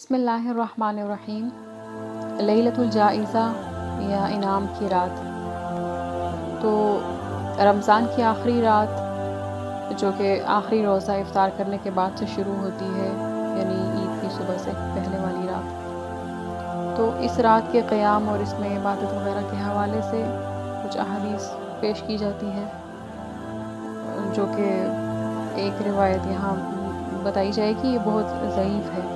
بسم اللہ الرحمن الرحیم۔ لیلۃ الجائزہ یا انعام کی رات، تو رمضان کی آخری رات جو کہ آخری روزہ افطار کرنے کے بعد سے شروع ہوتی ہے، یعنی عید کی صبح سے پہلے والی رات، تو اس رات کے قیام اور اس میں عبادت وغیرہ کے حوالے سے کچھ احادیث پیش کی جاتی ہیں، جو کہ ایک روایت یہاں بتائی جائے کہ یہ بہت ضعیف ہے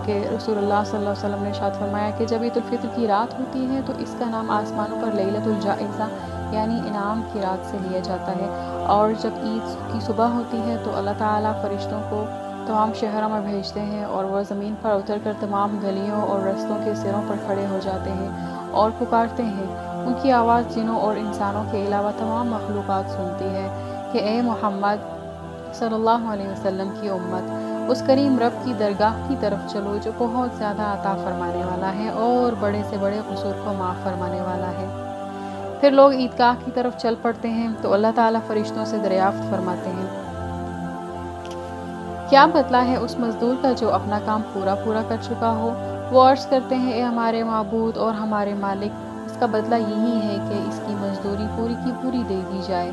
کہ رسول اللہ صلی اللہ علیہ وسلم نے ارشاد فرمایا کہ جب عید الفطر کی رات ہوتی ہے تو اس کا نام آسمانوں پر لیلۃ الجائزہ یعنی انعام کی رات سے لیا جاتا ہے، اور جب عید کی صبح ہوتی ہے تو اللہ تعالیٰ فرشتوں کو تمام شہروں میں بھیجتے ہیں اور وہ زمین پر اتر کر تمام گلیوں اور رستوں کے سروں پر کھڑے ہو جاتے ہیں اور پکارتے ہیں۔ ان کی آواز جنوں اور انسانوں کے علاوہ تمام مخلوقات سنتی ہے کہ اے محمد صلی اللہ علیہ وسلم کی امت، اس کریم رب کی درگاہ کی طرف چلو جو بہت زیادہ عطا فرمانے والا ہے اور بڑے سے بڑے قصور کو معاف فرمانے والا ہے۔ پھر لوگ عیدگاہ کی طرف چل پڑتے ہیں تو اللہ تعالیٰ فرشتوں سے دریافت فرماتے ہیں، کیا بدلہ ہے اس مزدور کا جو اپنا کام پورا کر چکا ہو؟ وہ عرض کرتے ہیں، اے ہمارے معبود اور ہمارے مالک، اس کا بدلہ یہی ہے کہ اس کی مزدوری پوری کی پوری دے دی جائے۔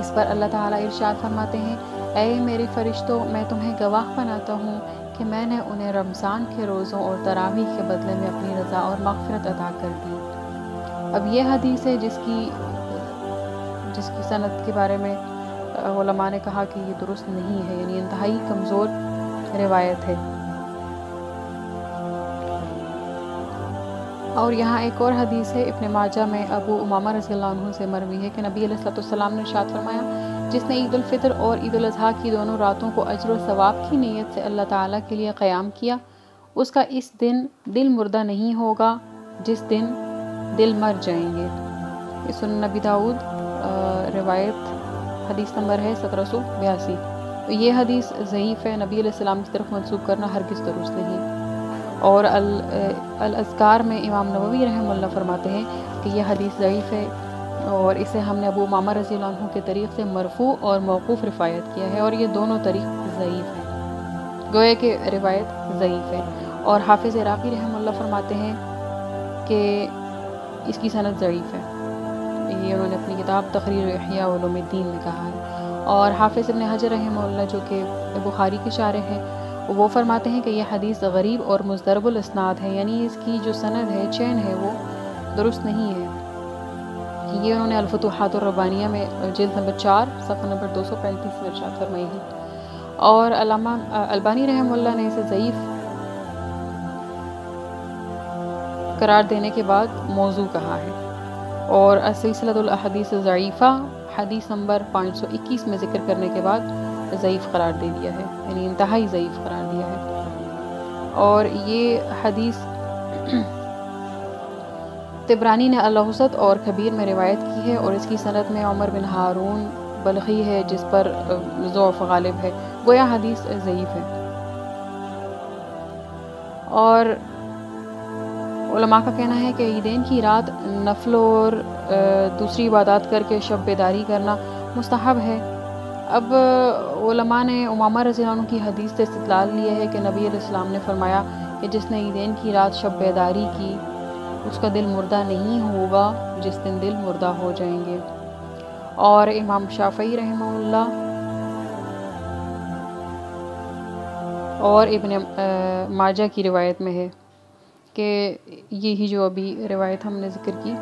اس پر اللہ تعالیٰ ارشاد فرماتے ہیں، اے میرے فرشتوں، میں تمہیں گواہ بناتا ہوں کہ میں نے انہیں رمضان کے روزوں اور تراویح کے بدلے میں اپنی رضا اور مغفرت عطا کر دی۔ اب یہ حدیث ہے جس کی سند کے بارے میں علماء نے کہا کہ یہ درست نہیں ہے، یعنی انتہائی کمزور روایت ہے۔ اور یہاں ایک اور حدیث ہے ابن ماجہ میں ابو امامہ رضی اللہ عنہ سے مروی ہے کہ نبی علیہ السلام نے ارشاد فرمایا، جس نے عید الفطر اور عید الاضحیٰ کی دونوں راتوں کو اجر و ثواب کی نیت سے اللہ تعالیٰ کے لیے قیام کیا، اس کا اس دن دل مردہ نہیں ہوگا جس دن دل مر جائیں گے۔ یہ سنن نبی داؤد روایت حدیث نمبر ہے 1782۔ تو یہ حدیث ضعیف ہے، نبی علیہ السلام کی طرف منسوب کرنا ہرگز درست نہیں۔ اور الاذکار میں امام نووی رحمہ اللہ فرماتے ہیں کہ یہ حدیث ضعیف ہے، اور اسے ہم نے ابو امامہ رضی اللہ عنہ کے طریق سے مرفوع اور موقوف روایت کیا ہے، اور یہ دونوں طریق ضعیف ہیں، گویا کہ روایت ضعیف ہے۔ اور حافظ عراقی رحمہ اللہ فرماتے ہیں کہ اس کی سند ضعیف ہے، یہ انہوں نے اپنی کتاب تقریر احیاء علوم الدین میں کہا ہے۔ اور حافظ ابن حجر رحمہ اللہ جو کہ بخاری کے شارح ہیں، وہ فرماتے ہیں کہ یہ حدیث غریب اور مضطرب الاسناد ہے، یعنی اس کی جو سند ہے، چین ہے، وہ درست نہیں ہے۔ یہ انہوں نے الفتوحات الربانیہ میں جلد نمبر 4 صفحہ نمبر 235 میں ارشاد فرمائی ہے۔ اور علامہ البانی رحمہ اللہ نے اسے ضعیف قرار دینے کے بعد موضوع کہا ہے، اور سلسلۃ الاحادیث ضعیفہ حدیث نمبر 521 میں ذکر کرنے کے بعد ضعیف قرار دے دیا ہے، یعنی انتہائی ضعیف قرار دیا ہے۔ اور یہ حدیث طبرانی نے الاوسط اور کبیر میں روایت کی ہے، اور اس کی سند میں عمر بن ہارون بلخی ہے جس پر ضعف غالب ہے، گویا حدیث ضعیف ہے۔ اور علماء کا کہنا ہے کہ عیدین کی رات نفل اور دوسری عبادات کر کے شب بیداری کرنا مستحب ہے۔ اب علماء نے امامہ رضی اللہ عنہ کی حدیث سے استدلال لیا ہے کہ نبی علیہ السلام نے فرمایا کہ جس نے عیدین کی رات شب بیداری کی اس کا دل مردہ نہیں ہوگا جس دن دل مردہ ہو جائیں گے۔ اور امام شافعی رحمہ اللہ اور ابن ماجہ کی روایت میں ہے کہ یہی جو ابھی روایت ہم نے ذکر کی،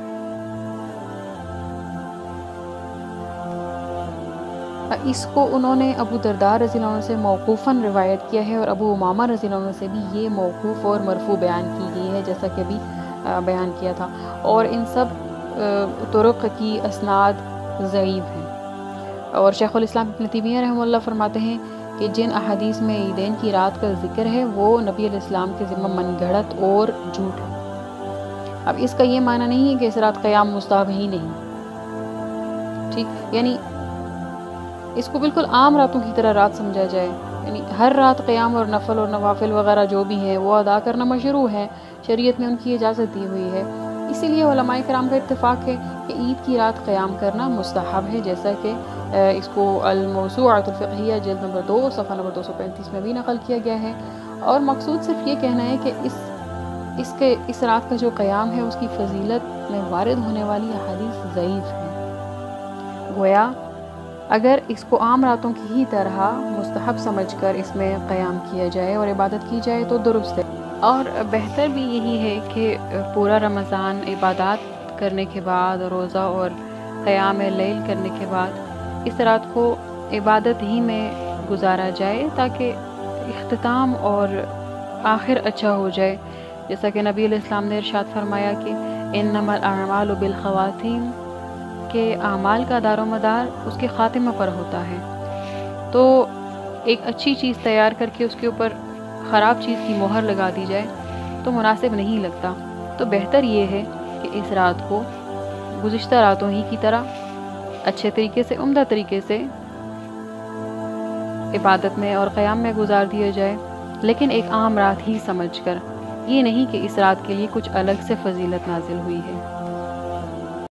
اس کو انہوں نے ابو درداء رضی اللہ عنہ سے موقوفاً روایت کیا ہے، اور ابو امامہ رضی اللہ عنہ سے بھی یہ موقوف اور مرفوع بیان کی گئی ہے، جیسا کہ ابھی بیان کیا تھا، اور ان سب طرق کی اسناد ضعیف ہیں۔ اور شیخ الاسلام ابن تیمیہ رحمہ اللہ فرماتے ہیں کہ جن احادیث میں عیدین کی رات کا ذکر ہے وہ نبی علیہ السلام کے ذمہ من گھڑت اور جھوٹ ہے۔ اب اس کا یہ معنی نہیں ہے کہ اس رات قیام مستحب ہی نہیں، ٹھیک، یعنی اس کو بالکل عام راتوں کی طرح رات سمجھا جائے، یعنی ہر رات قیام اور نفل اور نوافل وغیرہ جو بھی ہیں وہ ادا کرنا مشروع ہے، شریعت نے ان کی اجازت دی ہوئی ہے۔ اسی لیے علماء کرام کا اتفاق ہے کہ عید کی رات قیام کرنا مستحب ہے، جیسا کہ اس کو الموسوعۃ الفقہیہ جلد نمبر 2 صفحہ نمبر 235 میں بھی نقل کیا گیا ہے۔ اور مقصود صرف یہ کہنا ہے کہ اس رات کا جو قیام ہے اس کی فضیلت میں وارد ہونے والی احادیث ضعیف ہیں۔ گویا اگر اس کو عام راتوں کی ہی طرح مستحب سمجھ کر اس میں قیام کیا جائے اور عبادت کی جائے تو درست ہے، اور بہتر بھی یہی ہے کہ پورا رمضان عبادات کرنے کے بعد، روزہ اور قیام لیل کرنے کے بعد اس رات کو عبادت ہی میں گزارا جائے تاکہ اختتام اور آخر اچھا ہو جائے، جیسا کہ نبی علیہ السلام نے ارشاد فرمایا کہ انما الاعمال بالخواتیم، کہ اعمال کا دار و مدار اس کے خاتمہ پر ہوتا ہے۔ تو ایک اچھی چیز تیار کر کے اس کے اوپر خراب چیز کی مہر لگا دی جائے تو مناسب نہیں لگتا، تو بہتر یہ ہے کہ اس رات کو گزشتہ راتوں ہی کی طرح اچھے طریقے سے، عمدہ طریقے سے عبادت میں اور قیام میں گزار دیا جائے، لیکن ایک عام رات ہی سمجھ کر، یہ نہیں کہ اس رات کے لیے کچھ الگ سے فضیلت نازل ہوئی ہے۔